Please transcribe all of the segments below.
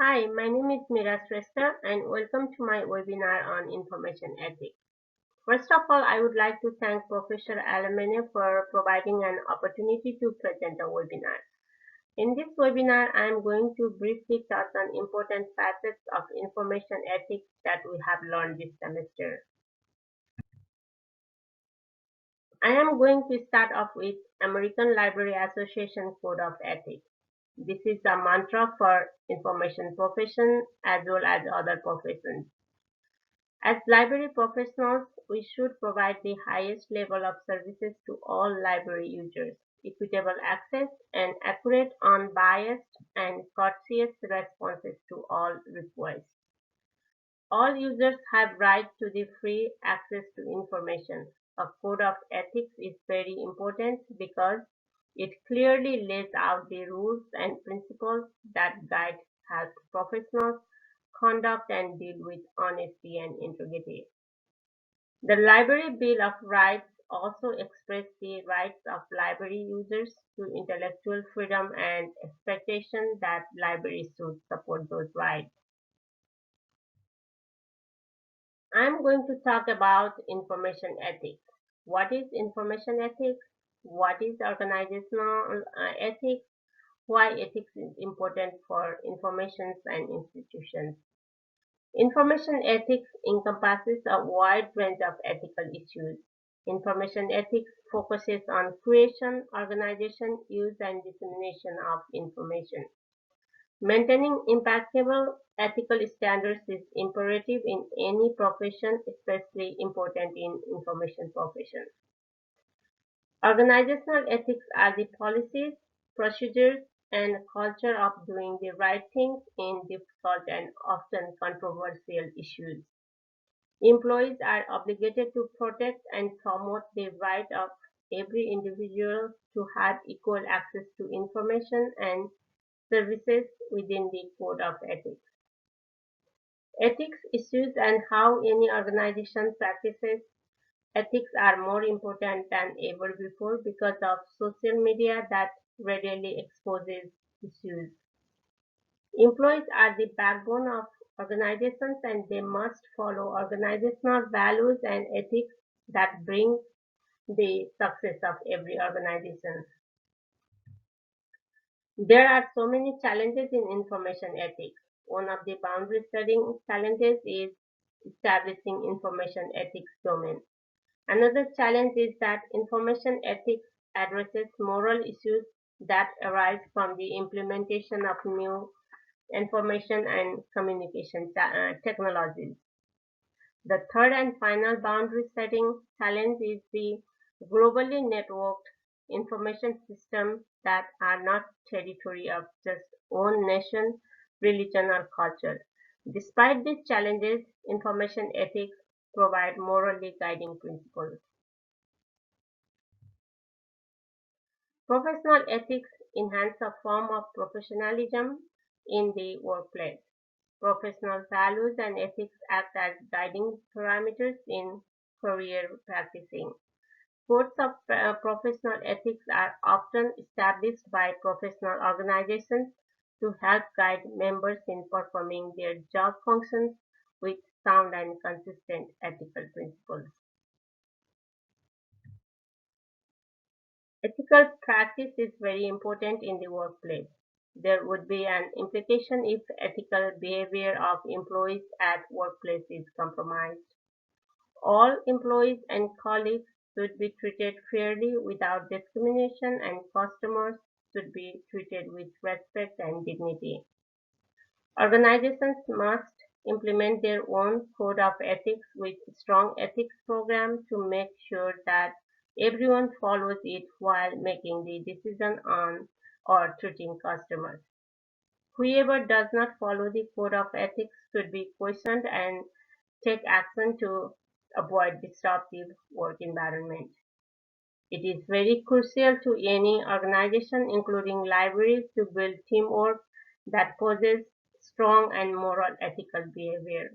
Hi, my name is Mira Shrestha and welcome to my webinar on information ethics. First of all, I would like to thank Professor Alamene for providing an opportunity to present the webinar. In this webinar, I am going to briefly touch on important facets of information ethics that we have learned this semester. I am going to start off with American Library Association Code of Ethics. This is the mantra for information profession as well as other professions. As library professionals, we should provide the highest level of services to all library users, equitable access, and accurate, unbiased, and courteous responses to all requests. All users have right to the free access to information. A code of ethics is very important because it clearly lays out the rules and principles that guide health professionals' conduct and deal with honesty and integrity. The Library Bill of Rights also expresses the rights of library users to intellectual freedom and expectation that libraries should support those rights. I'm going to talk about information ethics. What is information ethics? What is organizational ethics? Why ethics is important for informations and institutions. Information ethics encompasses a wide range of ethical issues. Information ethics focuses on creation, organization, use, and dissemination of information. Maintaining impeccable ethical standards is imperative in any profession, especially important in information profession. Organizational ethics are the policies, procedures, and culture of doing the right things in difficult and often controversial issues. Employees are obligated to protect and promote the right of every individual to have equal access to information and services within the code of ethics. Ethics issues and how any organization practices ethics are more important than ever before because of social media that readily exposes issues. Employees are the backbone of organizations and they must follow organizational values and ethics that bring the success of every organization. There are so many challenges in information ethics. One of the boundary setting challenges is establishing information ethics domain. Another challenge is that information ethics addresses moral issues that arise from the implementation of new information and communication technologies. The third and final boundary setting challenge is the globally networked information systems that are not territory of just one nation, religion, or culture. Despite these challenges, information ethics provide morally guiding principles. Professional ethics enhance a form of professionalism in the workplace. Professional values and ethics act as guiding parameters in career practicing. Codes of professional ethics are often established by professional organizations to help guide members in performing their job functions with sound and consistent ethical principles. Ethical practice is very important in the workplace. There would be an implication if ethical behavior of employees at workplace is compromised. All employees and colleagues should be treated fairly without discrimination and customers should be treated with respect and dignity. Organizations must implement their own code of ethics with strong ethics program to make sure that everyone follows it while making the decision on or treating customers. Whoever does not follow the code of ethics should be questioned and take action to avoid disruptive work environment. It is very crucial to any organization, including libraries, to build teamwork that possesses strong and moral ethical behavior.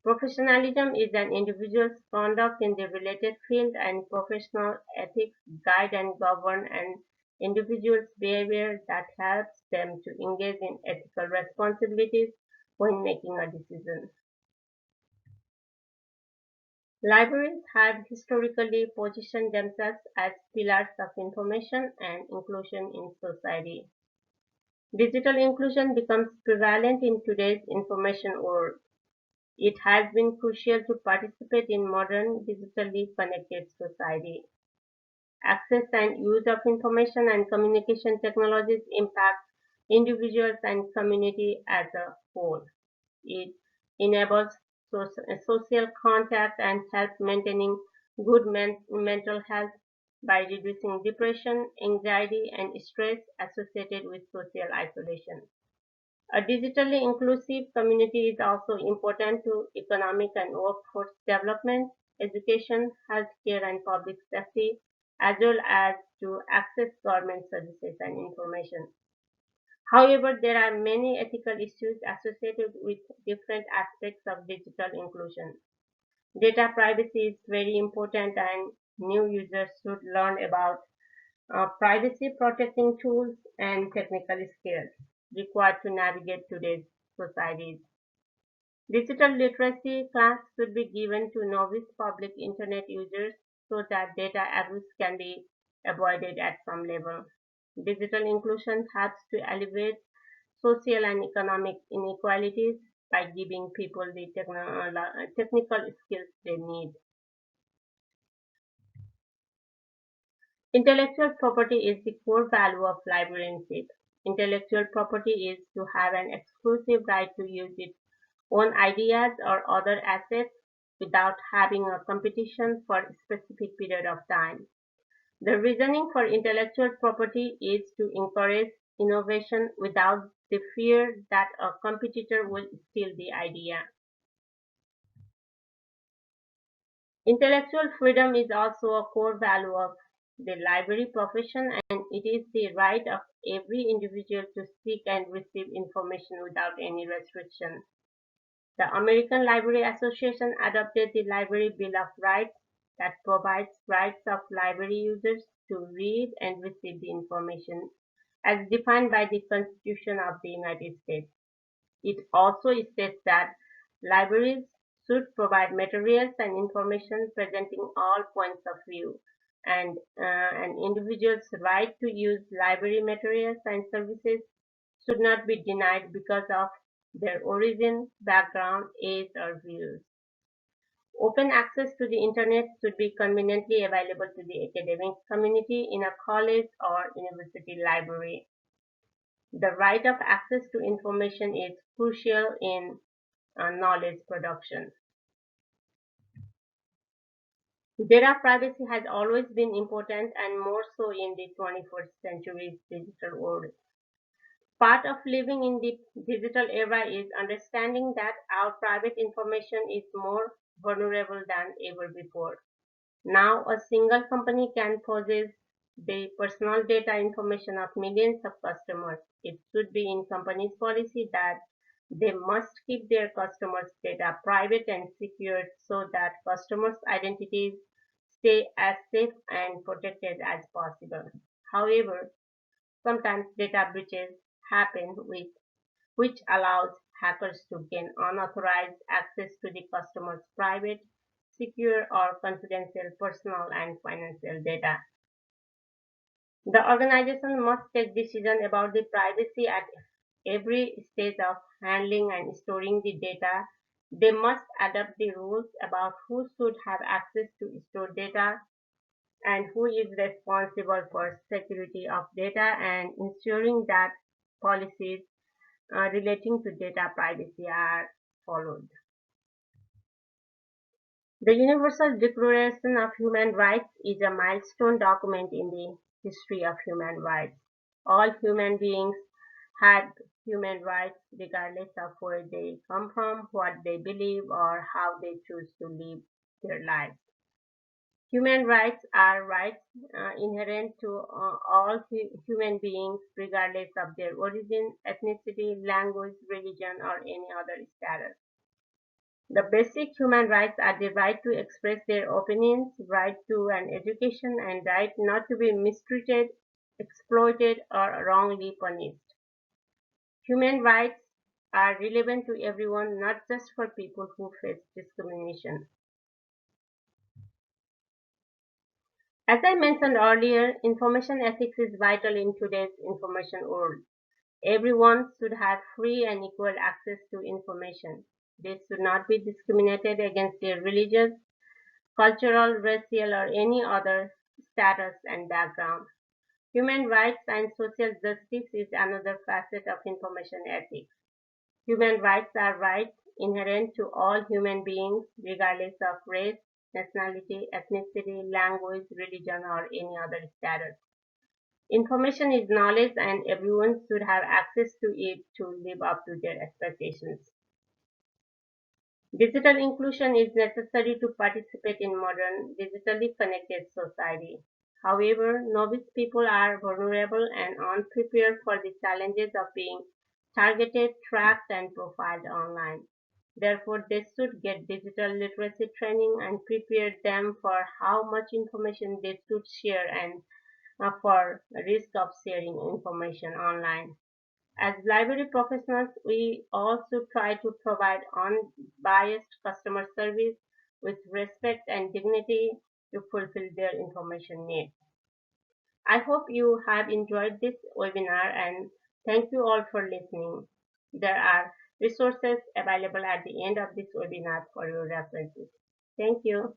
Professionalism is an individual's conduct in the related field, and professional ethics guide and govern an individuals' behavior that helps them to engage in ethical responsibilities when making a decision. Libraries have historically positioned themselves as pillars of information and inclusion in society. Digital inclusion becomes prevalent in today's information world. It has been crucial to participate in modern digitally connected society. Access and use of information and communication technologies impact individuals and community as a whole. It enables social contact and helps maintaining good mental health by reducing depression, anxiety, and stress associated with social isolation. A digitally inclusive community is also important to economic and workforce development, education, healthcare, and public safety, as well as to access government services and information. However, there are many ethical issues associated with different aspects of digital inclusion. Data privacy is very important, and new users should learn about privacy protecting tools and technical skills required to navigate today's societies. Digital literacy class should be given to novice public internet users so that data abuse can be avoided at some level. Digital inclusion helps to alleviate social and economic inequalities by giving people the technical skills they need. Intellectual property is the core value of librarianship. Intellectual property is to have an exclusive right to use its own ideas or other assets without having a competition for a specific period of time. The reasoning for intellectual property is to encourage innovation without the fear that a competitor will steal the idea. Intellectual freedom is also a core value of the library profession, and it is the right of every individual to seek and receive information without any restriction. The American Library Association adopted the Library Bill of Rights that provides rights of library users to read and receive the information as defined by the Constitution of the United States. It also states that libraries should provide materials and information presenting all points of view, and an individual's right to use library materials and services should not be denied because of their origin, background, age, or views. Open access to the internet should be conveniently available to the academic community in a college or university library. The right of access to information is crucial in knowledge production. Data privacy has always been important and more so in the 21st century's digital world. Part of living in the digital era is understanding that our private information is more vulnerable than ever before. Now, a single company can possess the personal data information of millions of customers. It should be in companies' policy that they must keep their customers' data private and secure so that customers' identities stay as safe and protected as possible. However, sometimes data breaches happen which allows hackers to gain unauthorized access to the customer's private, secure, or confidential personal and financial data. The organization must take decisions about the privacy at every stage of handling and storing the data. They must adopt the rules about who should have access to stored data and who is responsible for security of data and ensuring that policies relating to data privacy are followed. The Universal Declaration of Human Rights is a milestone document in the history of human rights. All human beings have human rights regardless of where they come from, what they believe, or how they choose to live their lives. Human rights are rights inherent to all human beings regardless of their origin, ethnicity, language, religion, or any other status. The basic human rights are the right to express their opinions, right to an education, and right not to be mistreated exploited, or wrongly punished. Human rights are relevant to everyone, not just for people who face discrimination. As I mentioned earlier, information ethics is vital in today's information world. Everyone should have free and equal access to information. They should not be discriminated against their religious, cultural, racial, or any other status and background. Human rights and social justice is another facet of information ethics. Human rights are rights inherent to all human beings, regardless of race, nationality, ethnicity, language, religion, or any other status. Information is knowledge, and everyone should have access to it to live up to their expectations. Digital inclusion is necessary to participate in modern, digitally connected society. However, novice people are vulnerable and unprepared for the challenges of being targeted, tracked, and profiled online. Therefore, they should get digital literacy training and prepare them for how much information they should share and for risk of sharing information online. As library professionals, we also try to provide unbiased customer service with respect and dignity to fulfill their information needs. I hope you have enjoyed this webinar and thank you all for listening. There are resources available at the end of this webinar for your references. Thank you.